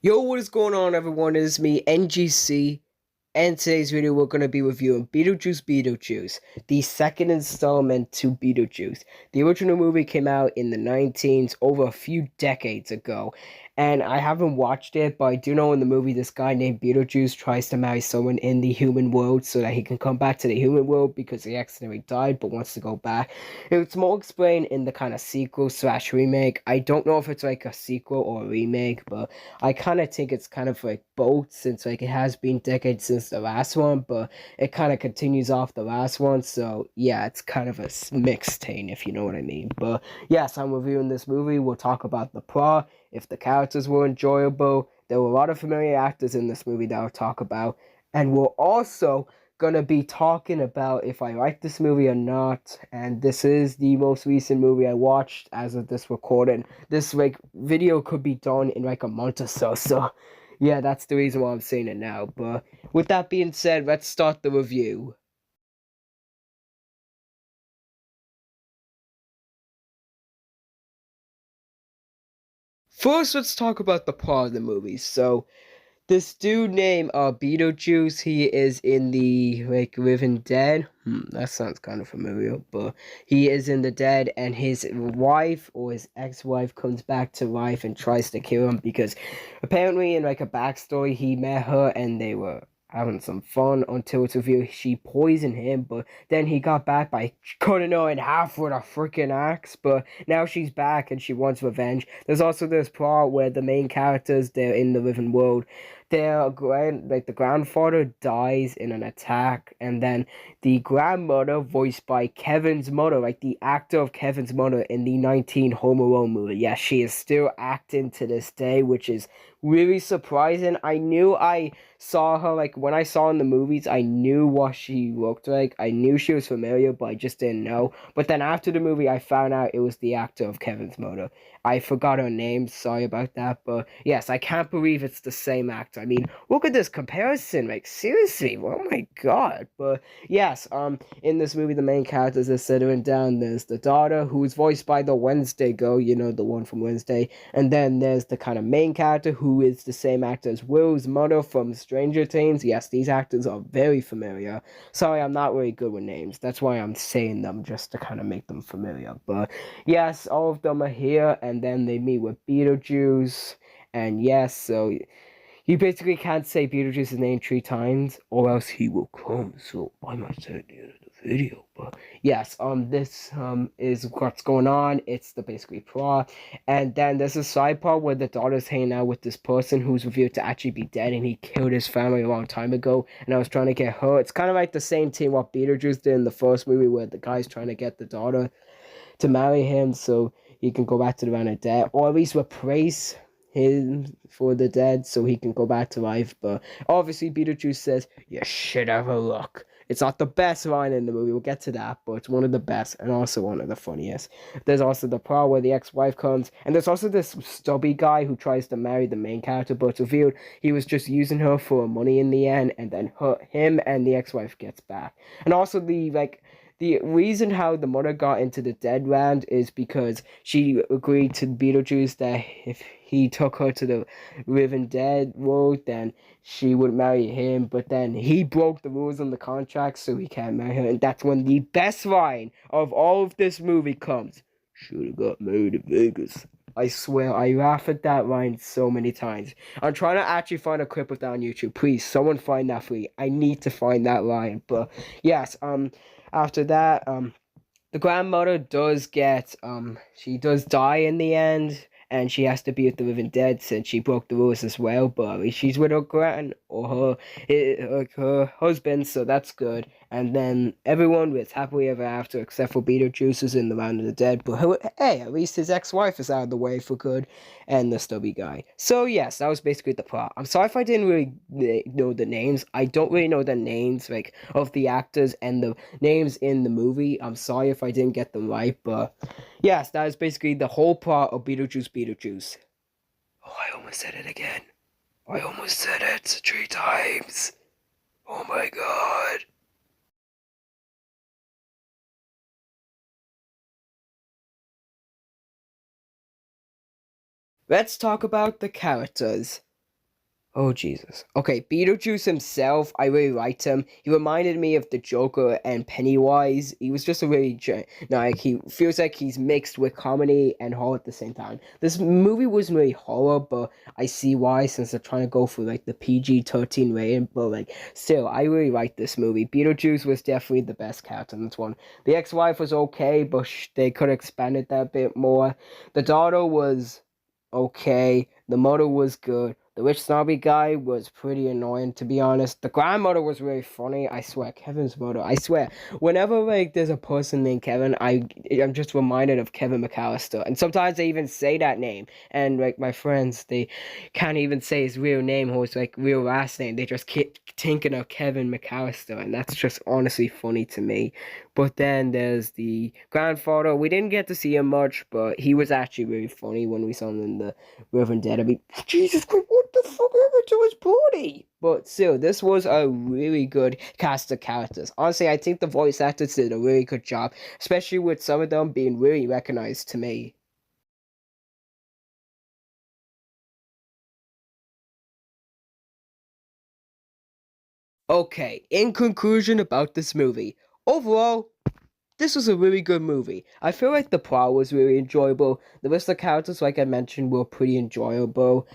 Yo, what is going on, everyone? It is me, NGC, and today's video we're going to be reviewing Beetlejuice, the second installment to Beetlejuice. The original movie came out in the 19s, over a few decades ago, and I haven't watched it, but I do know in the movie this guy named Beetlejuice tries to marry someone in the human world so that he can come back to the human world because he accidentally died but wants to go back. It's more explained in the kind of sequel slash remake. I don't know if it's like a sequel or a remake, but I kind of think it's kind of like both since like it has been decades since the last one, but it kind of continues off the last one. So yeah, it's kind of a mixed thing, if you know what I mean. But yes, I'm reviewing this movie. We'll talk about the plot, if the characters were enjoyable. There were a lot of familiar actors in this movie that I'll talk about, and we'll also gonna be talking about if I like this movie or not. And this is the most recent movie I watched as of this recording. This like video could be done in like a month or so. So yeah, that's the reason why I'm saying it now. But with that being said, let's start the review. First, let's talk about the plot of the movie. So this dude named Beetlejuice, he is in the like Living Dead. That sounds kind of familiar, but he is in the dead, and his wife or his ex-wife comes back to life and tries to kill him because apparently in like a backstory he met her and they were having some fun until it's revealed she poisoned him, but then he got back by cutting her in half with a freaking axe. But now she's back and she wants revenge. There's also this plot where the main characters, they're in the living world, the grandfather dies in an attack, and then the grandmother, voiced by Kevin's mother, like the actor of Kevin's mother in the 19 Home Alone movie. Yeah, she is still acting to this day, which is really surprising. I knew I saw her, like when I saw in the movies, I knew what she looked like. I knew she was familiar, but I just didn't know. But then after the movie, I found out it was the actor of Kevin's mother. I forgot her name. Sorry about that. But yes, I can't believe it's the same actor. I mean, look at this comparison. Like, seriously. Oh my God. But yes, in this movie, the main characters are settling down. There's the daughter, who's voiced by the Wednesday girl, you know, the one from Wednesday. And then there's the kind of main character, who is the same actor as Will's mother from Stranger Things. Yes, these actors are very familiar. Sorry, I'm not really good with names. That's why I'm saying them, just to kind of make them familiar. But yes, all of them are here, and then they meet with Beetlejuice. And yes, so you basically can't say Beetlejuice's name three times, or else he will come. So I might say at the end of the video. But yes, this is what's going on. It's the basically plot, and then there's a side part where the daughter's hanging out with this person who's revealed to actually be dead, and he killed his family a long time ago. And I was trying to get her. It's kind of like the same thing what Beetlejuice did in the first movie, where the guy's trying to get the daughter to marry him so he can go back to the land of dead, or at least replace him for the dead so he can go back to life. But obviously, Beetlejuice says, "You should have a look." It's not the best line in the movie, we'll get to that, but it's one of the best and also one of the funniest. There's also the part where the ex wife comes, and there's also this stubby guy who tries to marry the main character, but it's revealed he was just using her for money in the end, and then him and the ex wife gets back. And also, the reason how the mother got into the dead land is because she agreed to Beetlejuice that if he took her to the living dead world, then she would marry him. But then he broke the rules on the contract, so he can't marry her. And that's when the best line of all of this movie comes. Should have got married in Vegas. I swear, I laugh at that line so many times. I'm trying to actually find a clip of that on YouTube. Please, someone find that for me. I need to find that line. But yes, after that, the grandmother does get she does die in the end, and she has to be with the living dead since she broke the rules as well. But at least she's with her grand or her husband, so that's good. And then everyone was happily ever after except for Beetlejuice is in the land of the dead. But hey, at least his ex-wife is out of the way for good, and the stubby guy. So yes, that was basically the plot. I'm sorry if I didn't really know the names. I don't really know the names like of the actors and the names in the movie. I'm sorry if I didn't get them right, but yes, that is basically the whole plot of Beetlejuice. Oh, I almost said it again. I almost said it three times. Oh my god. Let's talk about the characters. Oh Jesus. Okay, Beetlejuice himself, I really liked him. He reminded me of the Joker and Pennywise. He was just a really like he feels like he's mixed with comedy and horror at the same time. This movie wasn't really horror, but I see why since they're trying to go for like the PG-13 rating. But like still, I really liked this movie. Beetlejuice was definitely the best character in this one. The ex-wife was okay, but they could have expanded that a bit more. The daughter was okay. The mother was good. The rich snobby guy was pretty annoying, to be honest. The grandmother was really funny. I swear, Kevin's mother. I swear, whenever like there's a person named Kevin, I'm just reminded of Kevin McAllister. And sometimes they even say that name. And like my friends, they can't even say his real name or his like real last name. They just keep thinking of Kevin McAllister, and that's just honestly funny to me. But then there's the grandfather. We didn't get to see him much, but he was actually really funny when we saw him in the Reverend Dead. I mean, Jesus Christ, what the fuck happened to his body? But still, this was a really good cast of characters. Honestly, I think the voice actors did a really good job, especially with some of them being really recognized to me. Okay, in conclusion about this movie, overall, this was a really good movie. I feel like the plot was really enjoyable. The rest of the characters, like I mentioned, were pretty enjoyable.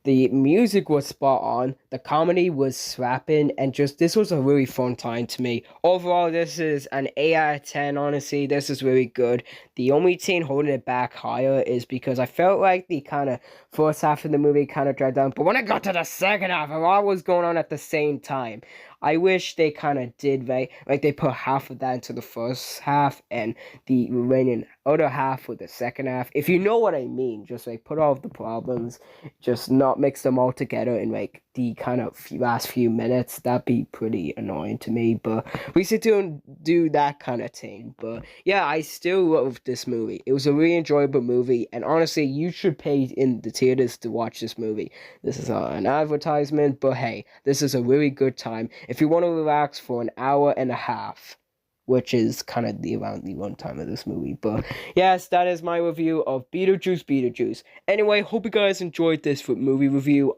The music was spot on. The comedy was slapping, and just this was a really fun time to me. Overall, this is an 8 out of 10. Honestly, this is really good. The only thing holding it back higher is because I felt like the kind of first half of the movie kind of dragged down, but when I got to the second half, a lot was going on at the same time. I wish they kind of did like they put half of that into the first half and the remaining other half with the second half. If you know what I mean, just like put all of the problems, just not mix them all together in like the kind of last few minutes. That'd be pretty annoying to me. But we still don't do that kind of thing. But yeah, I still love this movie. It was a really enjoyable movie, and honestly, you should pay in the theaters to watch this movie. This is an advertisement, but hey, this is a really good time if you want to relax for an hour and a half, which is kind of the around the runtime of this movie. But yes, that is my review of Beetlejuice. Beetlejuice. Anyway, hope you guys enjoyed this movie review.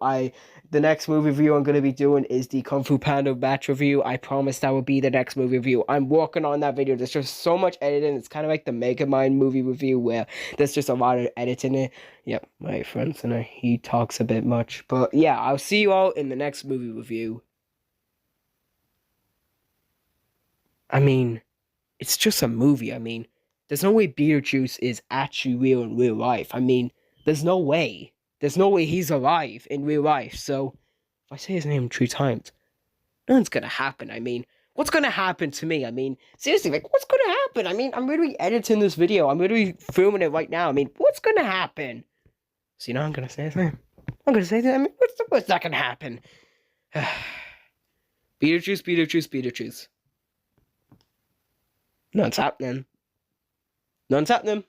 The next movie review I'm gonna be doing is the Kung Fu Panda match review. I promise that will be the next movie review. I'm working on that video. There's just so much editing. It's kind of like the Megamind movie review where there's just a lot of editing it. Yep, my friend and he talks a bit much. But yeah, I'll see you all in the next movie review. I mean, it's just a movie. I mean, there's no way Beetlejuice is actually real in real life. I mean, there's no way. There's no way he's alive in real life. So if I say his name 3 times, nothing's gonna happen. I mean, what's gonna happen to me? I mean, seriously, like, what's gonna happen? I mean, I'm literally editing this video. I'm literally filming it right now. I mean, what's gonna happen? So you know, I'm gonna say his name. I'm gonna say that. I mean, what's that gonna happen? Beetlejuice, Beetlejuice, Beetlejuice. Nothing's happening. Nothing's happening.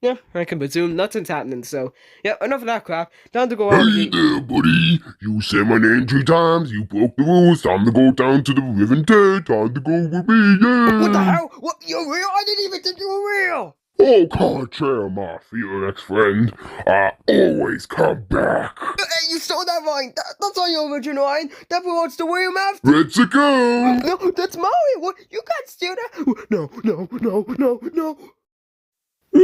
Yeah, I can presume nothing's happening. So, yeah, enough of that crap. Time to go out. Hey there, buddy. You said my name 3 times. You broke the rules. Time to go down to the river dead. Time to go with me, What the yeah. hell? What? You're real? I didn't even think you were real. Oh, contraire, my fearless friend. I always come back. Hey, you stole that line. That's not your original line. That belongs to William Afton. Let's go. No, that's mine. What? You can't steal that. No, no, no, no, no. No!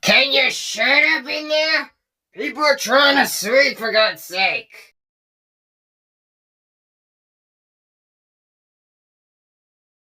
Can you shut up in there? People are trying to sleep, for God's sake.